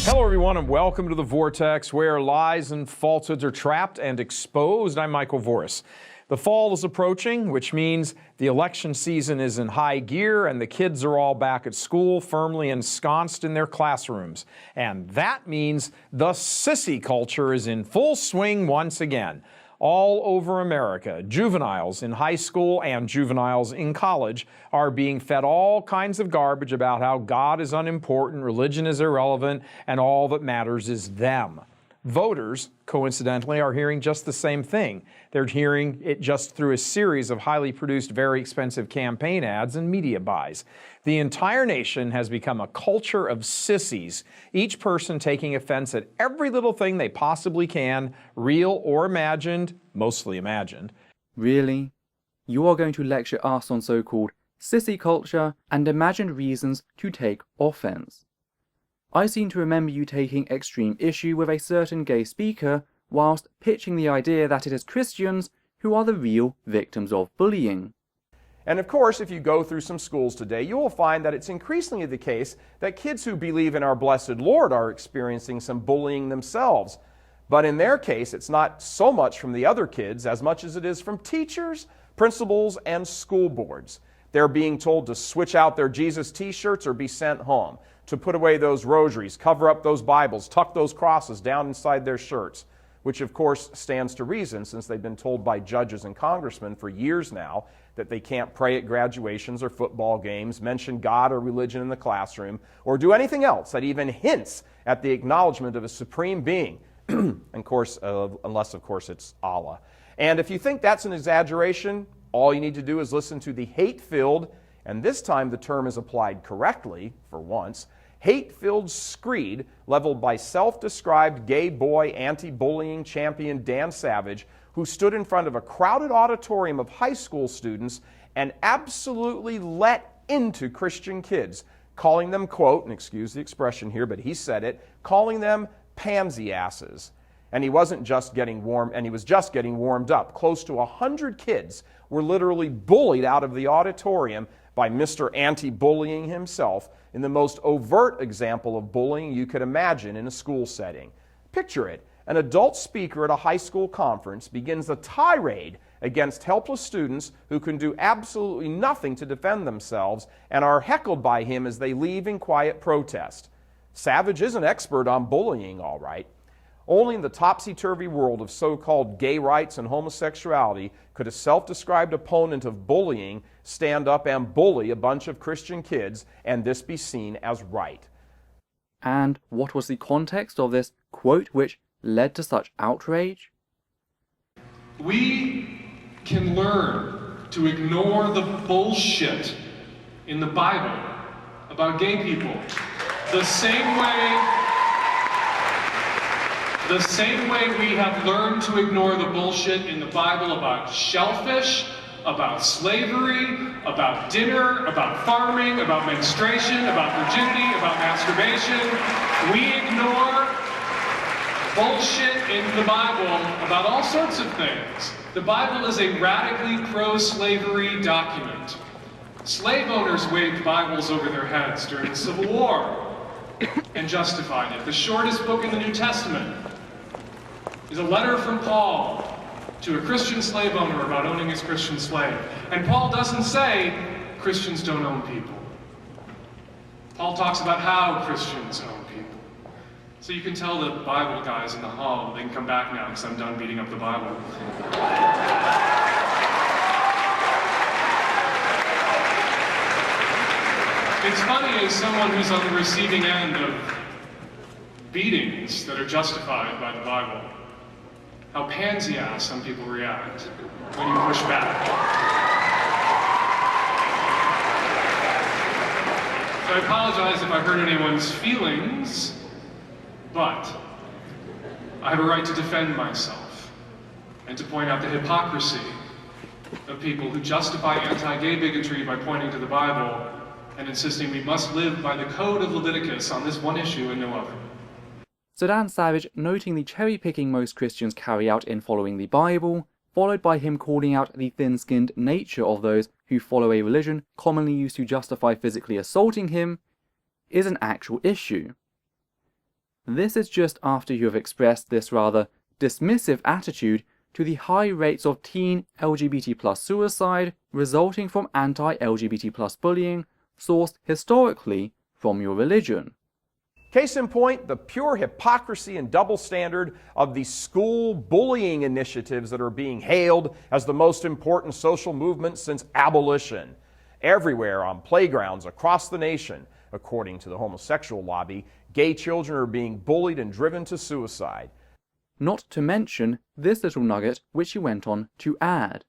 Hello, everyone, and welcome to the Vortex, where lies and falsehoods are trapped and exposed. I'm Michael Voris. The fall is approaching, which means the election season is in high gear and the kids are all back at school, firmly ensconced in their classrooms. And that means the sissy culture is in full swing once again. All over America, juveniles in high school and juveniles in college are being fed all kinds of garbage about how God is unimportant, religion is irrelevant, and all that matters is them. Voters, coincidentally, are hearing just the same thing. They're hearing it just through a series of highly produced, very expensive campaign ads and media buys. The entire nation has become a culture of sissies, each person taking offense at every little thing they possibly can, real or imagined, mostly imagined. Really? You are going to lecture us on so-called sissy culture and imagined reasons to take offense? I seem to remember you taking extreme issue with a certain gay speaker whilst pitching the idea that it is Christians who are the real victims of bullying. And of course, if you go through some schools today, you will find that it's increasingly the case that kids who believe in our blessed Lord are experiencing some bullying themselves. But in their case, it's not so much from the other kids as much as it is from teachers, principals, and school boards. They're being told to switch out their Jesus t-shirts or be sent home, to put away those rosaries, cover up those Bibles, tuck those crosses down inside their shirts, which of course stands to reason since they've been told by judges and congressmen for years now that they can't pray at graduations or football games, mention God or religion in the classroom, or do anything else that even hints at the acknowledgement of a supreme being, unless of course it's Allah. And if you think that's an exaggeration, all you need to do is listen to the hate-filled, and this time the term is applied correctly, for once, hate-filled screed leveled by self-described gay boy anti-bullying champion Dan Savage, who stood in front of a crowded auditorium of high school students and absolutely let into Christian kids, calling them, quote, and excuse the expression here, but he said it, calling them pansy asses. And he was just getting warmed up. Close to 100 kids were literally bullied out of the auditorium by Mr. Anti-Bullying himself in the most overt example of bullying you could imagine in a school setting. Picture it. An adult speaker at a high school conference begins a tirade against helpless students who can do absolutely nothing to defend themselves and are heckled by him as they leave in quiet protest. Savage is an expert on bullying, all right. Only in the topsy-turvy world of so-called gay rights and homosexuality could a self-described opponent of bullying stand up and bully a bunch of Christian kids and this be seen as right. And what was the context of this quote which led to such outrage? We can learn to ignore the bullshit in the Bible about gay people the same way we have learned to ignore the bullshit in the Bible about shellfish, about slavery, about dinner, about farming, about menstruation, about virginity, about masturbation. We ignore bullshit in the Bible about all sorts of things. The Bible is a radically pro-slavery document. Slave owners waved Bibles over their heads during the Civil War and justified it. The shortest book in the New Testament is a letter from Paul to a Christian slave owner about owning his Christian slave. And Paul doesn't say Christians don't own people. Paul talks about how Christians own people. So you can tell the Bible guys in the hall, they can come back now because I'm done beating up the Bible. It's funny as someone who's on the receiving end of beatings that are justified by the Bible, how pansy-ass some people react when you push back. So I apologize if I hurt anyone's feelings, but I have a right to defend myself and to point out the hypocrisy of people who justify anti-gay bigotry by pointing to the Bible and insisting we must live by the code of Leviticus on this one issue and no other. So Dan Savage, noting the cherry-picking most Christians carry out in following the Bible, followed by him calling out the thin-skinned nature of those who follow a religion commonly used to justify physically assaulting him, is an actual issue. This is just after you have expressed this rather dismissive attitude to the high rates of teen LGBT+ suicide resulting from anti-LGBT+ bullying sourced historically from your religion. Case in point, the pure hypocrisy and double standard of the school bullying initiatives that are being hailed as the most important social movement since abolition. Everywhere on playgrounds across the nation, according to the homosexual lobby, gay children are being bullied and driven to suicide. Not to mention this little nugget which he went on to add.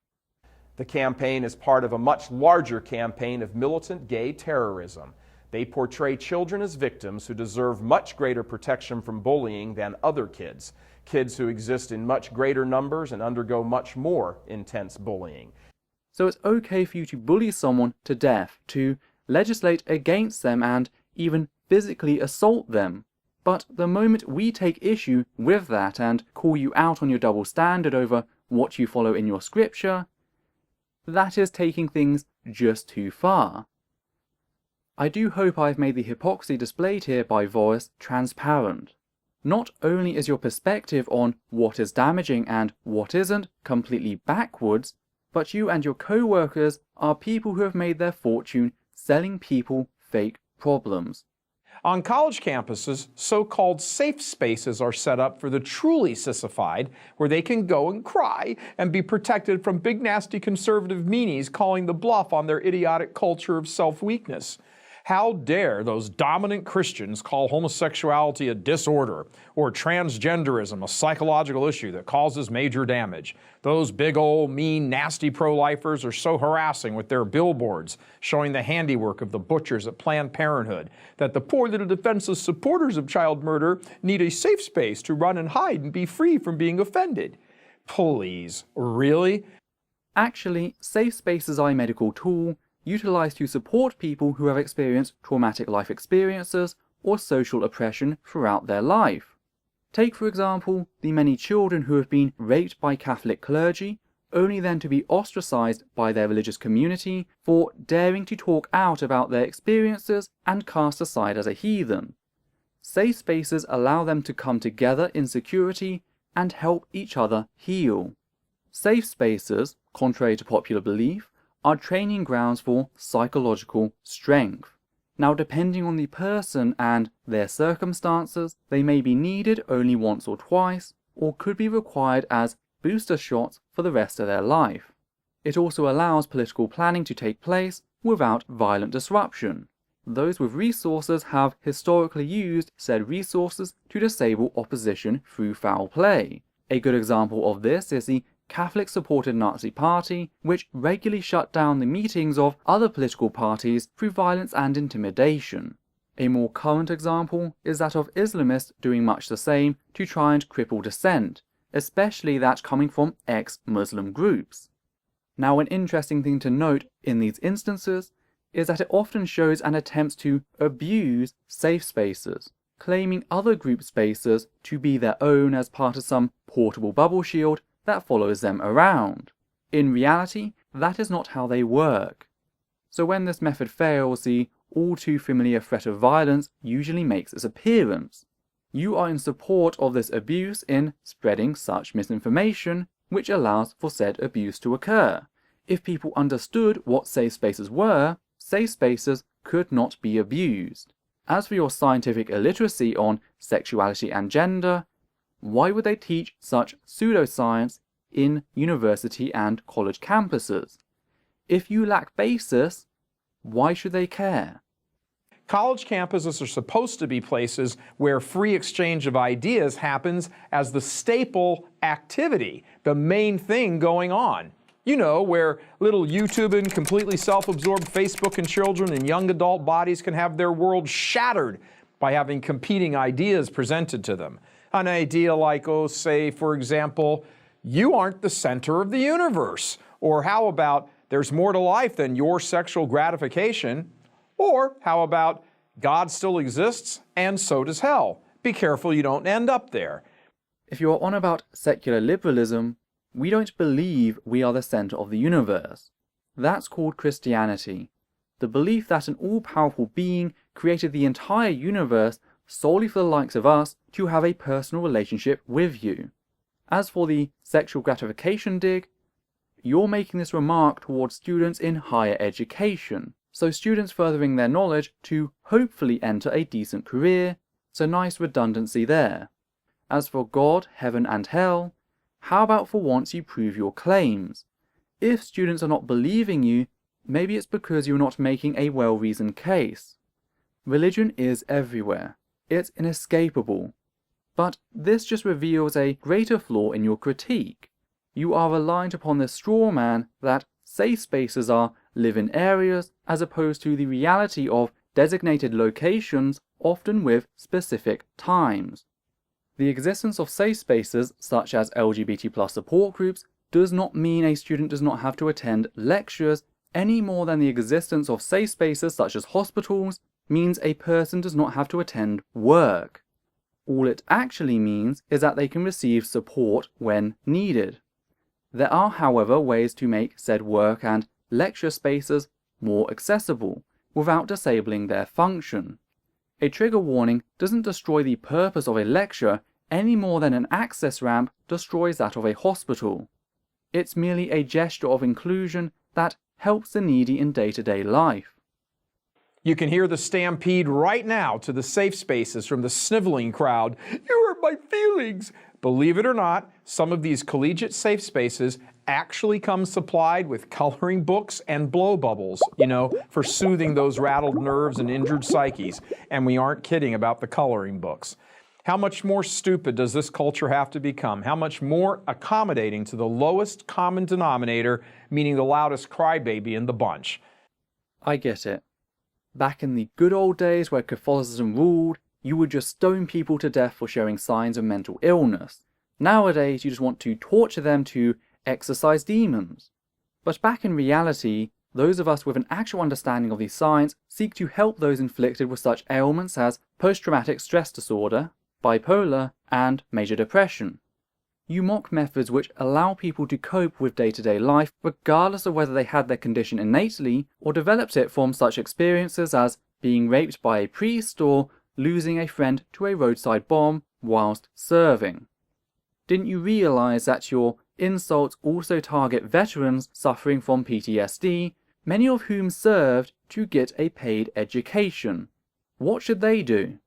The campaign is part of a much larger campaign of militant gay terrorism. They portray children as victims who deserve much greater protection from bullying than other kids, kids who exist in much greater numbers and undergo much more intense bullying. So it's okay for you to bully someone to death, to legislate against them and even physically assault them. But the moment we take issue with that and call you out on your double standard over what you follow in your scripture, that is taking things just too far. I do hope I've made the hypocrisy displayed here by Vortex transparent. Not only is your perspective on what is damaging and what isn't completely backwards, but you and your co-workers are people who have made their fortune selling people fake problems. On college campuses, so-called safe spaces are set up for the truly sissified, where they can go and cry and be protected from big nasty conservative meanies calling the bluff on their idiotic culture of self-weakness. How dare those dominant Christians call homosexuality a disorder or transgenderism a psychological issue that causes major damage? Those big old mean nasty pro-lifers are so harassing with their billboards showing the handiwork of the butchers at Planned Parenthood that the poor little defenseless supporters of child murder need a safe space to run and hide and be free from being offended. Please, really? Actually, safe spaces are a medical tool utilized to support people who have experienced traumatic life experiences or social oppression throughout their life. Take, for example, the many children who have been raped by Catholic clergy, only then to be ostracized by their religious community for daring to talk out about their experiences and cast aside as a heathen. Safe spaces allow them to come together in security and help each other heal. Safe spaces, contrary to popular belief, are training grounds for psychological strength. Now, depending on the person and their circumstances, they may be needed only once or twice, or could be required as booster shots for the rest of their life. It also allows political planning to take place without violent disruption. Those with resources have historically used said resources to disable opposition through foul play. A good example of this is the Catholic-supported Nazi Party, which regularly shut down the meetings of other political parties through violence and intimidation. A more current example is that of Islamists doing much the same to try and cripple dissent, especially that coming from ex-Muslim groups. Now, an interesting thing to note in these instances is that it often shows an attempt to abuse safe spaces, claiming other group spaces to be their own as part of some portable bubble shield that follows them around. In reality, that is not how they work. So when this method fails, the all too familiar threat of violence usually makes its appearance. You are in support of this abuse in spreading such misinformation, which allows for said abuse to occur. If people understood what safe spaces were, safe spaces could not be abused. As for your scientific illiteracy on sexuality and gender, why would they teach such pseudoscience in university and college campuses? If you lack basis, why should they care? College campuses are supposed to be places where free exchange of ideas happens as the staple activity, the main thing going on. You know, where little YouTubing, completely self-absorbed Facebook and children and young adult bodies can have their world shattered by having competing ideas presented to them. An idea like, oh, say, for example, you aren't the center of the universe. Or how about there's more to life than your sexual gratification? Or how about God still exists and so does hell? Be careful you don't end up there. If you are on about secular liberalism, We don't believe we are the center of the universe. That's called Christianity. The belief that an all-powerful being created the entire universe solely for the likes of us to have a personal relationship with you. As for the sexual gratification dig, you're making this remark towards students in higher education, so students furthering their knowledge to hopefully enter a decent career, so nice redundancy there. As for God, heaven and hell, how about for once you prove your claims? If students are not believing you, maybe it's because you're not making a well-reasoned case. Religion is everywhere. It's inescapable. But this just reveals a greater flaw in your critique. You are reliant upon this straw man that safe spaces are live-in areas as opposed to the reality of designated locations, often with specific times. The existence of safe spaces such as LGBT+ support groups does not mean a student does not have to attend lectures any more than the existence of safe spaces such as hospitals means a person does not have to attend work. All it actually means is that they can receive support when needed. There are, however, ways to make said work and lecture spaces more accessible without disabling their function. A trigger warning doesn't destroy the purpose of a lecture any more than an access ramp destroys that of a hospital. It's merely a gesture of inclusion that helps the needy in day-to-day life. You can hear the stampede right now to the safe spaces from the sniveling crowd. You hurt my feelings. Believe it or not, some of these collegiate safe spaces actually come supplied with coloring books and blow bubbles, for soothing those rattled nerves and injured psyches. And we aren't kidding about the coloring books. How much more stupid does this culture have to become? How much more accommodating to the lowest common denominator, meaning the loudest crybaby in the bunch? I get it. Back in the good old days where Catholicism ruled, you would just stone people to death for showing signs of mental illness. Nowadays, you just want to torture them to exorcise demons. But back in reality, those of us with an actual understanding of these signs seek to help those inflicted with such ailments as post-traumatic stress disorder, bipolar, and major depression. You mock methods which allow people to cope with day-to-day life regardless of whether they had their condition innately or developed it from such experiences as being raped by a priest or losing a friend to a roadside bomb whilst serving. Didn't you realize that your insults also target veterans suffering from PTSD, many of whom served to get a paid education? What should they do?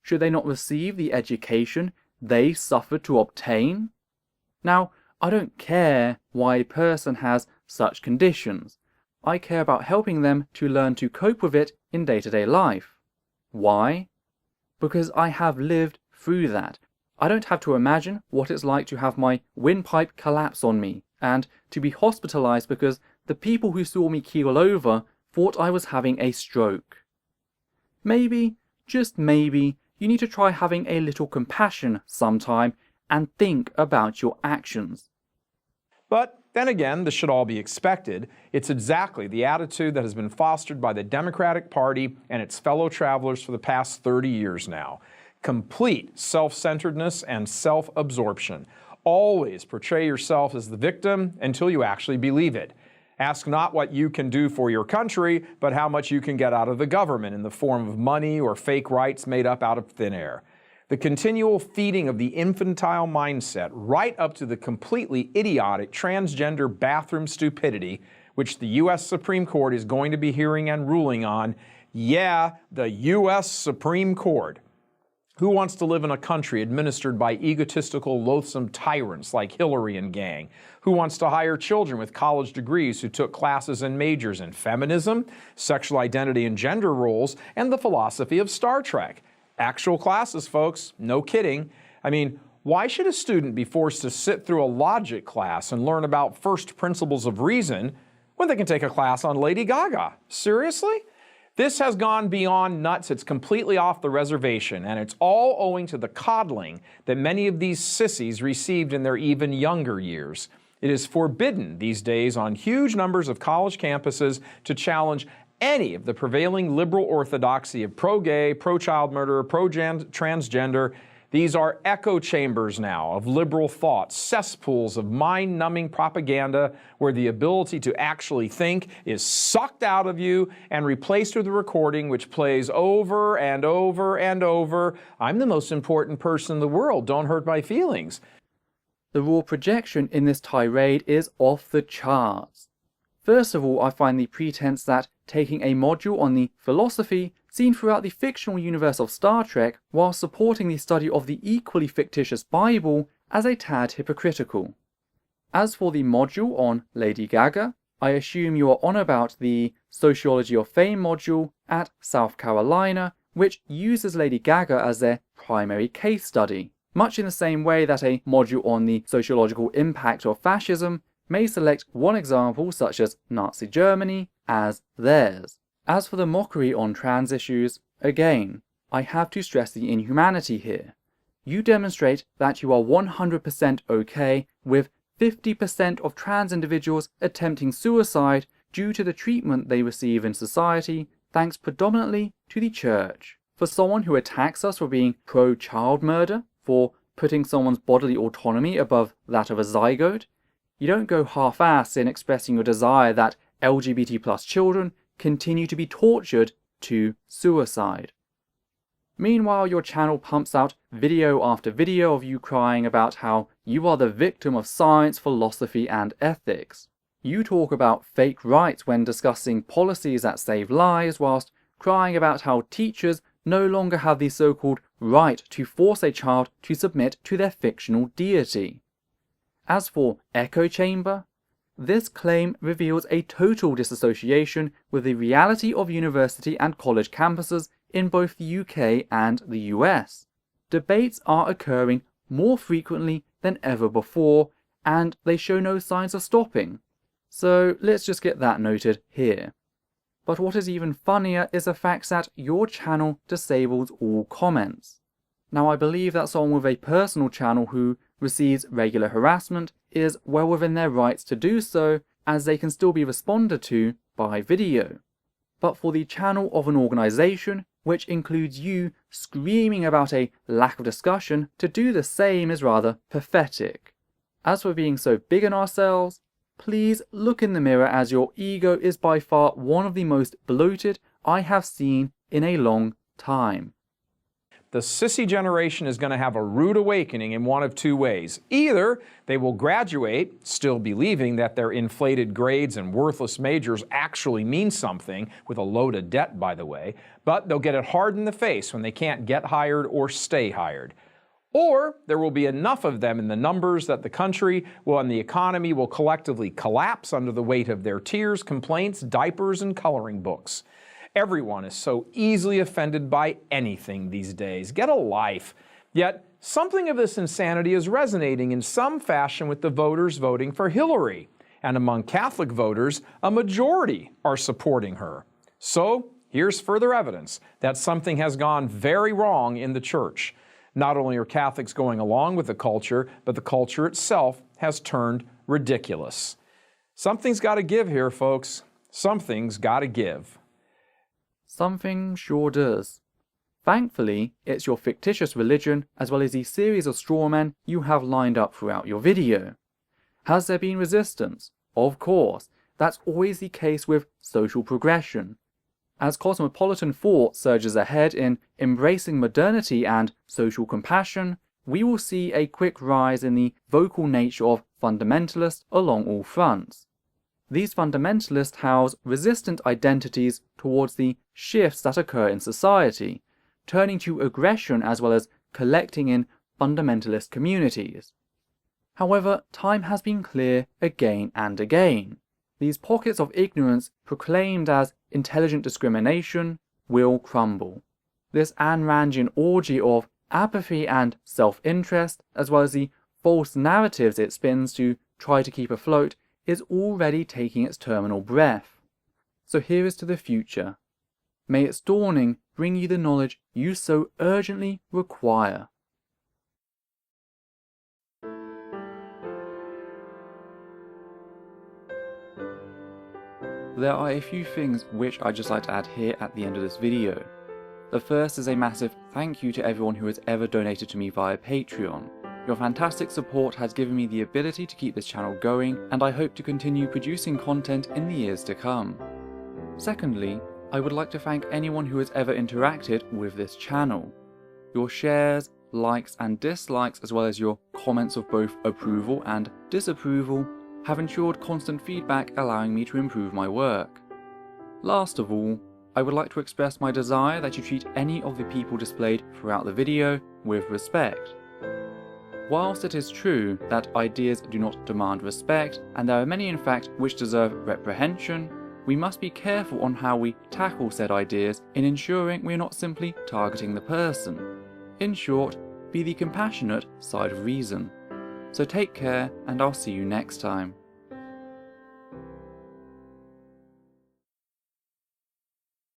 Should they not receive the education they suffered to obtain? Now, I don't care why a person has such conditions. I care about helping them to learn to cope with it in day-to-day life. Why? Because I have lived through that. I don't have to imagine what it's like to have my windpipe collapse on me and to be hospitalized because the people who saw me keel over thought I was having a stroke. Maybe, just maybe, you need to try having a little compassion sometime and think about your actions. But then again, this should all be expected. It's exactly the attitude that has been fostered by the Democratic Party and its fellow travelers for the past 30 years now. Complete self-centeredness and self-absorption. Always portray yourself as the victim until you actually believe it. Ask not what you can do for your country, but how much you can get out of the government in the form of money or fake rights made up out of thin air. The continual feeding of the infantile mindset right up to the completely idiotic transgender bathroom stupidity, which the U.S. Supreme Court is going to be hearing and ruling on. Yeah, the U.S. Supreme Court. Who wants to live in a country administered by egotistical, loathsome tyrants like Hillary and gang? Who wants to hire children with college degrees who took classes and majors in feminism, sexual identity and gender roles, and the philosophy of Star Trek? Actual classes, folks, no kidding. I mean, why should a student be forced to sit through a logic class and learn about first principles of reason when they can take a class on Lady Gaga? Seriously? This has gone beyond nuts. It's completely off the reservation, and it's all owing to the coddling that many of these sissies received in their even younger years. It is forbidden these days on huge numbers of college campuses to challenge any of the prevailing liberal orthodoxy of pro-gay, pro-child murder, pro-transgender. These are echo chambers now of liberal thought, cesspools of mind-numbing propaganda where the ability to actually think is sucked out of you and replaced with a recording which plays over and over and over. I'm the most important person in the world, don't hurt my feelings. The raw projection in this tirade is off the charts. First of all, I find the pretense that taking a module on the philosophy seen throughout the fictional universe of Star Trek while supporting the study of the equally fictitious Bible as a tad hypocritical. As for the module on Lady Gaga, I assume you are on about the Sociology of Fame module at South Carolina, which uses Lady Gaga as their primary case study, much in the same way that a module on the sociological impact of fascism may select one example, such as Nazi Germany, as theirs. As for the mockery on trans issues, again, I have to stress the inhumanity here. You demonstrate that you are 100% okay with 50% of trans individuals attempting suicide due to the treatment they receive in society, thanks predominantly to the church. For someone who attacks us for being pro-child murder, for putting someone's bodily autonomy above that of a zygote, you don't go half-ass in expressing your desire that LGBT+ children continue to be tortured to suicide. Meanwhile, your channel pumps out video after video of you crying about how you are the victim of science, philosophy, and ethics. You talk about fake rights when discussing policies that save lives, whilst crying about how teachers no longer have the so-called right to force a child to submit to their fictional deity. As for echo chamber, this claim reveals a total disassociation with the reality of university and college campuses in both the UK and the US. Debates are occurring more frequently than ever before, and they show no signs of stopping. So let's just get that noted here. But what is even funnier is the fact that your channel disables all comments. Now, I believe that someone with a personal channel who receives regular harassment is well within their rights to do so, as they can still be responded to by video. But for the channel of an organisation, which includes you screaming about a lack of discussion, to do the same is rather pathetic. As for being so big in ourselves, please look in the mirror, as your ego is by far one of the most bloated I have seen in a long time. The sissy generation is going to have a rude awakening in one of two ways. Either they will graduate, still believing that their inflated grades and worthless majors actually mean something, with a load of debt, by the way, but they'll get it hard in the face when they can't get hired or stay hired. Or there will be enough of them in the numbers that the country and the economy will collectively collapse under the weight of their tears, complaints, diapers, and coloring books. Everyone is so easily offended by anything these days. Get a life. Yet, something of this insanity is resonating in some fashion with the voters voting for Hillary. And among Catholic voters, a majority are supporting her. So, here's further evidence that something has gone very wrong in the church. Not only are Catholics going along with the culture, but the culture itself has turned ridiculous. Something's got to give here, folks. Something's got to give. Something sure does. Thankfully, it's your fictitious religion as well as the series of strawmen you have lined up throughout your video. Has there been resistance? Of course, that's always the case with social progression. As cosmopolitan thought surges ahead in embracing modernity and social compassion, we will see a quick rise in the vocal nature of fundamentalists along all fronts. These fundamentalists house resistant identities towards the shifts that occur in society, turning to aggression as well as collecting in fundamentalist communities. However, time has been clear again and again. These pockets of ignorance, proclaimed as intelligent discrimination, will crumble. This Ayn Randian orgy of apathy and self-interest, as well as the false narratives it spins to try to keep afloat, is already taking its terminal breath. So here is to the future. May its dawning bring you the knowledge you so urgently require. There are a few things which I'd just like to add here at the end of this video. The first is a massive thank you to everyone who has ever donated to me via Patreon. Your fantastic support has given me the ability to keep this channel going, and I hope to continue producing content in the years to come. Secondly, I would like to thank anyone who has ever interacted with this channel. Your shares, likes and dislikes, as well as your comments of both approval and disapproval, have ensured constant feedback, allowing me to improve my work. Last of all, I would like to express my desire that you treat any of the people displayed throughout the video with respect. Whilst it is true that ideas do not demand respect, and there are many in fact which deserve reprehension, we must be careful on how we tackle said ideas in ensuring we are not simply targeting the person. In short, be the compassionate side of reason. So take care, and I'll see you next time.